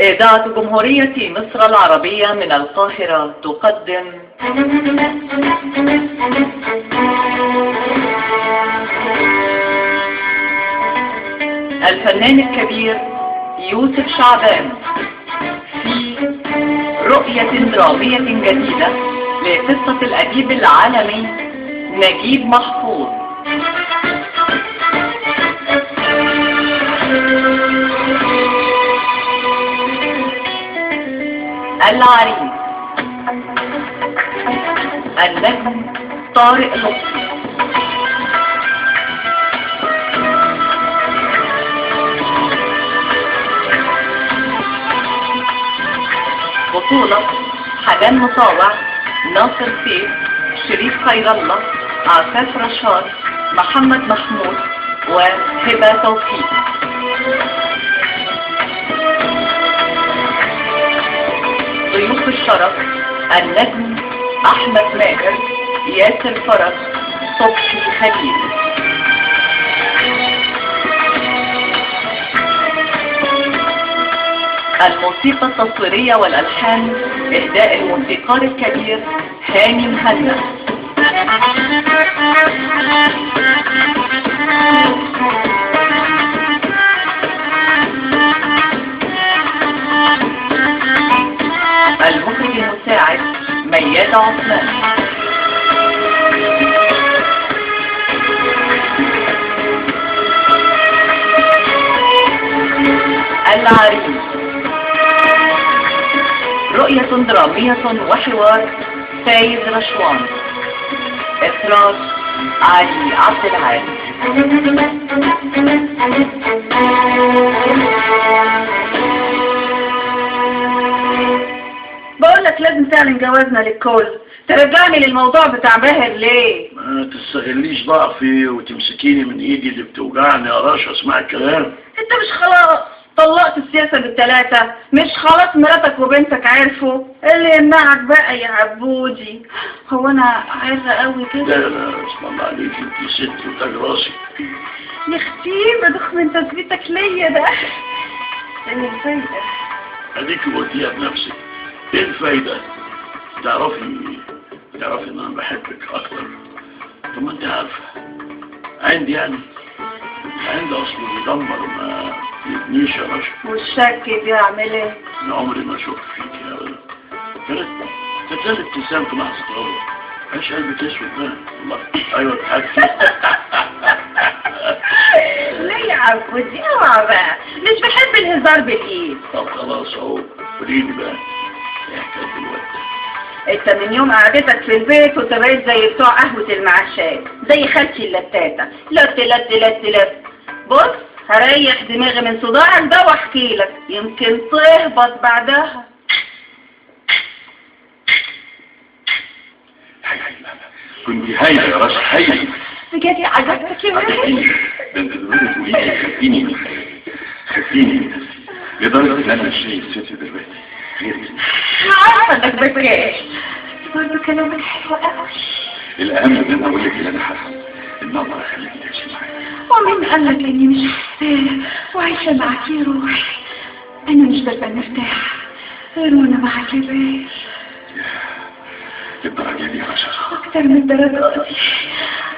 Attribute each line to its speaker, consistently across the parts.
Speaker 1: إذاعة جمهورية مصر العربية من القاهرة تقدم الفنان الكبير يوسف شعبان في رؤية درامية جديدة لقصة الأديب العالمي نجيب محفوظ. العريس النجم طارق لطفي، بطولة حنان مطاوع، ناصر سيف، شريف خير الله، عفاف رشاد، محمد محمود وهبة توفيق. ضيوف الشرف النجم أحمد ماهر، ياسر فرج، صبحي خليل. الموسيقى التصويرية والألحان إهداء الموسيقار الكبير هاني مهنا. المخرج المساعد مياد عثمان. العريس رؤية درامية وحوار فايز رشوان. إخراج علي عبد العال. بقول لك لازم تعلن جوازنا للكل. ترجعني للموضوع بتاع باهر ليه؟
Speaker 2: ما تستغليش ضعفي وتمسكيني من ايدي اللي بتوجعني يا رشا. اسمع الكلام.
Speaker 1: انت مش خلاص طلقت السياسة بالثلاثة؟ مش خلاص مراتك وبنتك عرفوا؟ اللي يمنعك بقى يا عبودي؟ هو انا عايزة قوي كده؟
Speaker 2: لا اسم الله عليك، انت ست وتاج راسي.
Speaker 1: يا اختي بدخ من تثبيتك ليا ده. ايه الفايدة؟
Speaker 2: اديك قلتيها بنفسك. ايه الفايدة؟ تعرفي ان انا بحبك اكتر. طب ما انت عارفة عندي اصله بيدمر وما يبنيش يا رشا.
Speaker 1: والشك بيعمل ايه؟
Speaker 2: انا عمري ما شفت فيكي ابدا. كانت لها ابتسام في لحظة غضب. عيش قلبك اسود بقى والله. ايوه اضحكي.
Speaker 1: ليه يا عبودي؟ اوعى بقى، مش بحب الهزار بالايد.
Speaker 2: طب خلاص اهو قوليلي بقى ايه حكاية الوقت؟
Speaker 1: انت من يوم قعدتك في البيت وانت بقيت زي بتوع قهوة المعشات، زي خالتي اللتاتة، لت. بص هريح دماغي من صداعك ده واحكي لك يمكن تهبط بعدها.
Speaker 2: كنت هايلة يا رشا، هايلة
Speaker 1: بجد عجبتك يا ولد؟
Speaker 2: ده انت دلوقتي تقولي خدتيني من نفسي لدرجة ان انا مش شايف ستي دلوقتي غيرك.
Speaker 1: عارفة انك بتجاش برضه كلامك حلو قوي.
Speaker 2: الاهم ان انا اقول لك اللي انا حاسس ان الله خلاني تعيشي معايا.
Speaker 1: ومين قال لك اني مش حاساه وعايشه معاك يا روحي؟ انا مش ببقى مرتاحه غير وانا معاك يا بيه.
Speaker 2: الدرجه دي يا رشا؟
Speaker 1: اكتر من الدرجه دي،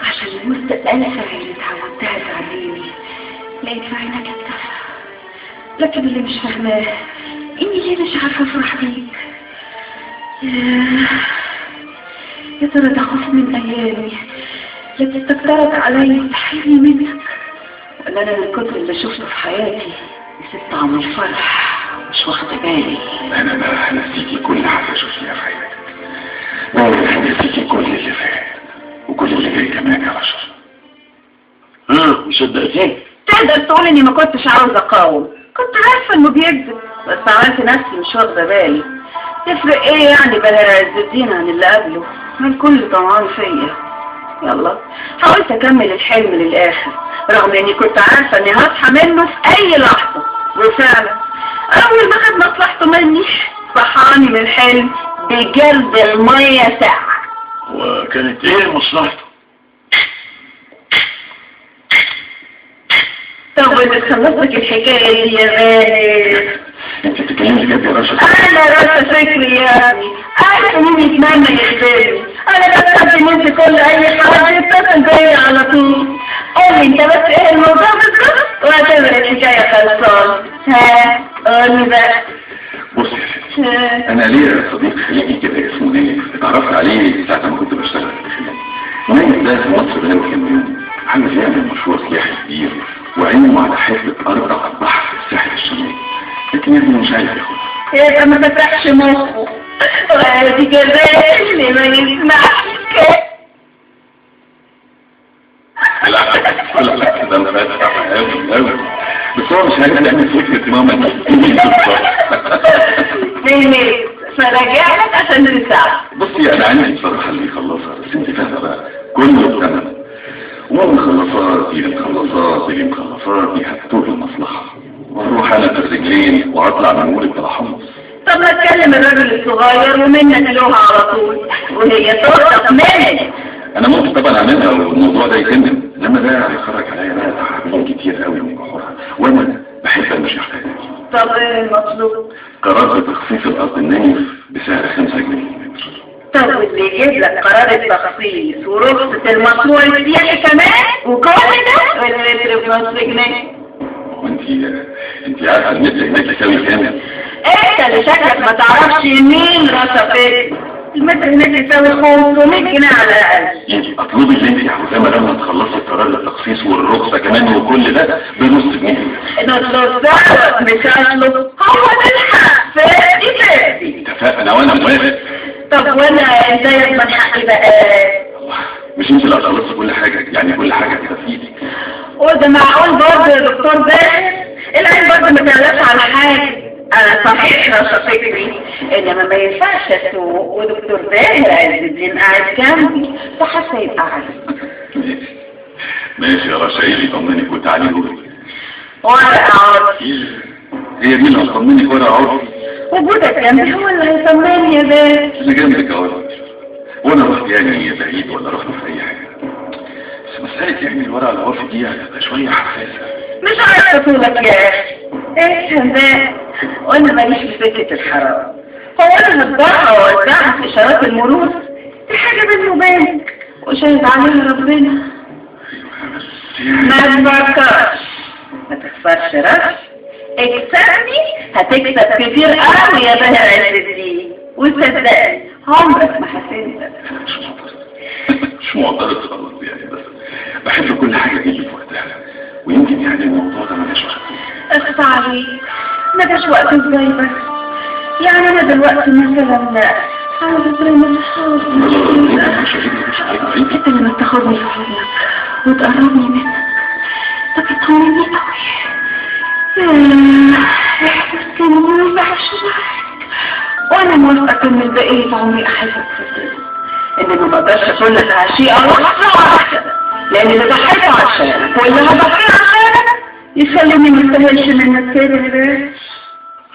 Speaker 1: عشان المدة الألفة اللي اتعودتها تعلمني لقيت في عينك الدفى. لكن اللي مش فاهماه اني ليه مش عارفه افرح بيك. يا ترى ده خوف من ايامي التي استكترت علي وتحرمني منك، ولا انا من كتر اللي شفته في حياتي نسيت طعم الفرح مش واخده بالي.
Speaker 2: انا نسيتي كل حاجه شفتيها في حياتك. انا نسيتي كل اللي فات وكل اللي جاي كمان يا رشا. مصدقتني؟
Speaker 1: تقدر تقول اني ما كنتش عاوز اقاوم، كنت عارفه انه بيكذب بس عملت نفسي مش واخده بالي. تفرق ايه يعني باهر عز الدين عن اللي قبله؟ ما الكل طمعان فيا. يلا حاولت اكمل الحلم للاخر رغم اني كنت عارفه اني هصحى منه في اي لحظه، وفعلا اول ما خد مصلحته مني صحاني من الحلم بجلد الميه ساعه.
Speaker 2: وكانت ايه مصلحته؟
Speaker 1: طب وانت خلصتك الحكايه دي يا غالي؟
Speaker 2: انت بتتكلمي
Speaker 3: يا رشا؟
Speaker 1: انا رشا فكري يا ابني، انا مين يتمنى يخبرني؟ انا بستخدم انت كل اي حاجه يتصل بيا على طول. قول لي انت بس ايه الموضوع بالظبط واعتبر الحكايه خلصانه. ها قول لي بقى.
Speaker 3: بص يا ستي، انا ليا صديق خليجي كده اسمه نايف، اتعرفت عليه ساعه ما كنت بشتغل في الخليج. نايف ده في مصر بقاله كام يوم عايز يعمل مشروع سياحي كبير وعينه على حته ارض على البحر في الساحل الشمالي، لكن يا ابني مش عايز ياخدها.
Speaker 1: يبقى ما فتحش مخه وادي كذلك اللي ما يسمعش كده.
Speaker 3: لا ده انا بسمع قوي بس هو مش عايز يعمل فكره ماما دي.
Speaker 1: فرجع لك عشان نساعد.
Speaker 3: بصي انا عندي بصراحه اللي يخلصها، بس انت فاهمه بقى كله بثمن، وما مخلصات دي مخلصات دي مخلصات دي هتطول المصلحه، واروح انا بالرجلين واطلع من مولد بلا حمص.
Speaker 1: طب ما تكلم الراجل الصغير ومنك لوها على طول وهي ترتب منك.
Speaker 3: انا ممكن طبعا اعملها والموضوع ده يتم، انما ده هيخرج عليا بقى تعبين كتير قوي من بحورها، وانا بحب امشي حياتي.
Speaker 1: طب ايه المطلوب؟
Speaker 3: قرار بتخفيف الارض النايف بسعر 5 جنيه للمتر.
Speaker 1: طب واللي يجيب لك قرار التخفيض ورخصة المشروع السياحي كمان وكل ده والمتر ب5 جنيه؟
Speaker 3: وانت عارفه المتر هناك يساوي كام؟
Speaker 1: انت اللي شكلك ما تعرفش مين رشا فين. المتر هناك يساوي 500 جنيه على الاقل.
Speaker 3: انت اطلبي اللي انت عاوزاه ما دام تخلصي قرار التخصيص والرخصه كمان وكل ده بنص جنيه.
Speaker 1: نص ساعة مش هطلب، هو تلحق فادي.
Speaker 3: اتفقنا وانا موافق.
Speaker 1: طب وانا ازاي اضمن حقي بقى؟
Speaker 3: مش انت اللي هتخلصي كل حاجه، يعني كل حاجه كده في ايدك.
Speaker 1: وده معقول برضه يا دكتور باهر؟ العين برضه ما تعرفش على حاجه. انا صحيح رشا فكري، انما ما ينفعش اسوق ودكتور باهر عز الدين قاعد جنبي فحاسه يبقى عارف.
Speaker 3: ماشي يا رشا، ايه اللي يطمنك وتعالي قولي.
Speaker 1: ورقه عرضي.
Speaker 3: هي دي اللي هتطمنك ورقه عرضي؟
Speaker 1: وجودك جنبي هو اللي هيطمني يا باهر.
Speaker 3: انا جنبك اهو، وانا رحت يعني بعيد ولا رحت في اي حاجه، بس مساله يعني الورقه العرفي دي هتبقى شويه حساسه.
Speaker 1: مش عارفه طولك يا اخي. ايه ده؟ وانا ماليش في سكه الحرام. هو انا هتبعها واوزعها في اشارات المرور؟ دي حاجه بيني وبينك وشاهد عليها ربنا. ما تفكرش، ما تخسرش رأس، اكسبني هتكسب كتير قوي يا باهر عز الدين، وصدقني عمرك ما هتنسى.
Speaker 3: مش معترض خالص يعني، بس بحب كل حاجه تيجي في وقتها، ويمكن يعني الموضوع ده ملهاش وقت.
Speaker 1: اخفى عليك، ملهاش وقت ازاي بس؟ يعني انا دلوقتي مثلا عاوز ازرم الحوض. انت لما تاخدني في حضنك وتقربني منك ده بيطمني قوي. احساس جميل وحش معاك، وانا موافقه اكمل بقيه عمري احبك في الدنيا، انما ما اقدرش اقول لك عشيقه لحظه واحده، لان اللي ضحيت عشانك واللي هضحي عشانك يخليني ما استاهلش منك كده.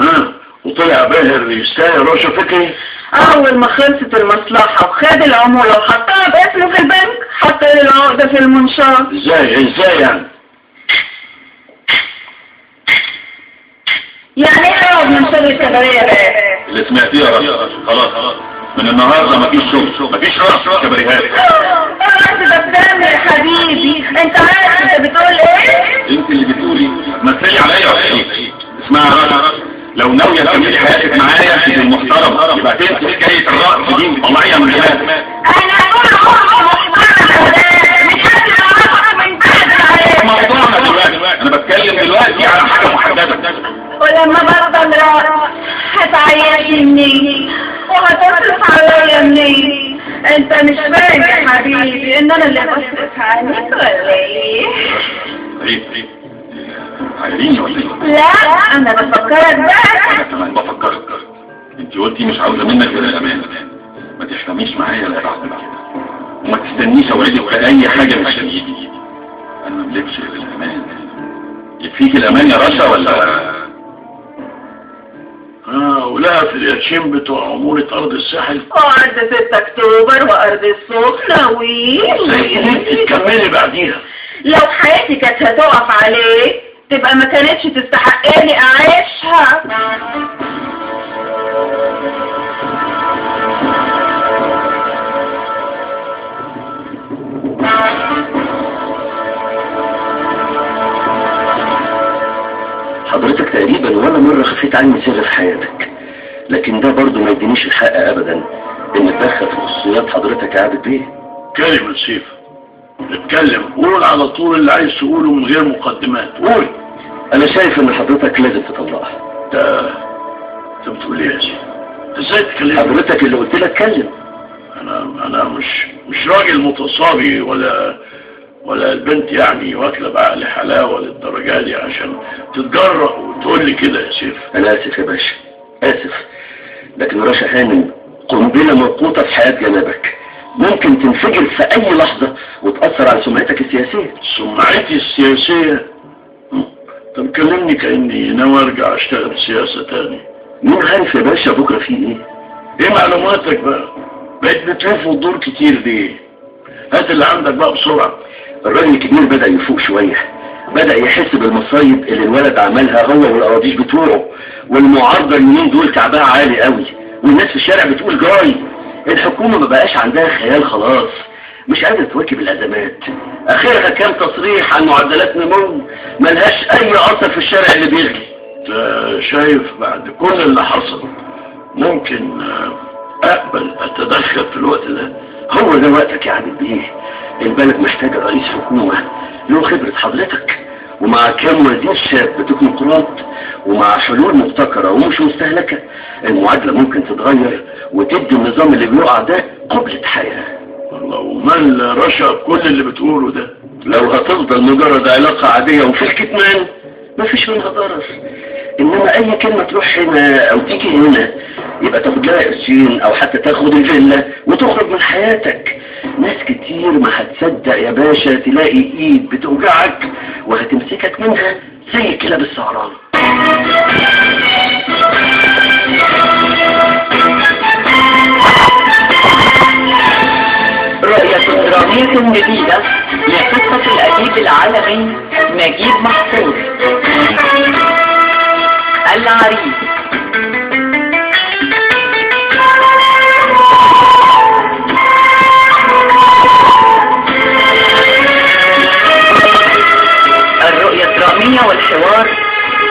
Speaker 2: ها وطلع باهر يستاهل رشا فكري؟
Speaker 1: اول ما خلصت المصلحه وخد العموله وحطها باسمه في البنك حط لي العقده في المنشار.
Speaker 2: ازاي يعني؟
Speaker 1: يعني ايه اقعد من شر الكباريه بقى؟
Speaker 3: اللي سمعتيه يا رشا، خلاص من النهارده مفيش شغل، مفيش رقص كباريهات.
Speaker 1: ده بتعمل يا حبيبي، انت عارف انت بتقول ايه؟
Speaker 3: انت اللي بتقولي هتمثلي عليا ولا ايه؟ اسمعي يا رشا، لو ناويه تكملي حياتك معايا في المحترم يبقى تنسي حكايه الرقص دي طلعيها من دماغك.
Speaker 1: انا طول عمري محترمه مش هتعرفك من بعد
Speaker 3: موضوعنا دلوقتي، انا بتكلم دلوقتي على حاجه محدده.
Speaker 1: ولما بفضل رقص هتعيشني منين وهتصرف عليا منين؟ انت مش فاهم يا حبيبي ان انا اللي بصرف عليك ولا ايه؟
Speaker 3: عيب عايزيني ولا ايه؟
Speaker 1: لا انا بفكرك بقى.
Speaker 3: انا كمان بفكرك. انت قلتي مش عاوزه منك غير الامان، ما تحلميش معايا لا بعد كده، وما تستنيش اوعدك باي حاجه مش هتيجي. انا ما املكش غير الامان. يكفيك الامان يا رشا ولا؟
Speaker 2: ولها في الياتشين بتوع عمولة أرض الساحل
Speaker 1: وأرض 6 أكتوبر وأرض السخنة
Speaker 2: تكملي بعديها.
Speaker 1: لو حياتي كانت هتقف عليه تبقى ما كانتش تستحقني أعيشها.
Speaker 4: تقريبا ولا مرة خفيت عني سر في حياتك، لكن ده برضو ما يدينيش الحق ابدا ان اتدخل في خصوصيات حضرتك يا عابد بيه.
Speaker 2: اتكلم يا سيف، اتكلم، قول على طول اللي عايز تقوله من غير مقدمات، قول.
Speaker 4: انا شايف ان حضرتك لازم تطلقها.
Speaker 2: انت بتقول ايه يا سيف؟ ازاي تكلمني؟
Speaker 4: حضرتك اللي قلت لك اتكلم.
Speaker 2: انا مش راجل متصابي ولا البنت يعني واكله بعقل حلاوه للدرجه دي عشان تتجرأ وتقول لي كده يا سيف.
Speaker 4: انا اسف يا باشا، اسف، لكن رشا هانم قنبله موقوته في حياه جنابك، ممكن تنفجر في اي لحظه وتاثر على سمعتك السياسيه.
Speaker 2: سمعتي السياسيه؟ طب كلمني كاني ناوي ارجع اشتغل سياسه تاني.
Speaker 4: مين عارف يا باشا بكره في ايه
Speaker 2: معلوماتك بقى؟ بقيت بتلف وتدور كتير ليه؟ هات اللي عندك بقى بسرعه.
Speaker 4: الراجل الكبير بدأ يفوق شوية، بدأ يحس بالمصايب اللي الولد عملها هو والقراطيش بتوعه، والمعارضة اليومين دول كعبها عالي قوي، والناس في الشارع بتقول جاي. الحكومة ما بقاش عندها خيال خلاص، مش قادرة تواكب الأزمات، آخرها كام تصريح عن معدلات نمو ملهاش أي أثر في الشارع اللي بيغلي.
Speaker 2: شايف بعد كل اللي حصل ممكن أقبل أتدخل في الوقت ده؟
Speaker 4: هو ده وقتك يا عبد بيه، البلد محتاجة رئيس حكومة له خبرة حضرتك، ومع كام وزير شاب تكنوقراط، ومع حلول مبتكرة ومش مستهلكة، المعادلة ممكن تتغير وتدي النظام اللي بيقع ده قبلة حياة.
Speaker 2: والله ومال رشا بكل اللي بتقوله ده؟
Speaker 4: لو هتفضل مجرد علاقة عادية وفي الكتمان مفيش منها ضرر، انما اي كلمة تروح هنا او تيجي هنا يبقى تاخد لها قرشين او حتى تاخد الفيلا وتخرج من حياتك. ناس كتير ما هتصدق يا باشا تلاقي ايد بتوجعك وهتمسكك منها زي كلاب السعران.
Speaker 5: رؤية درامية جديدة لقصة الأديب العالمي نجيب محفوظ. العريس. الرؤية الدرامية والحوار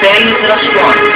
Speaker 5: فايز رشوان.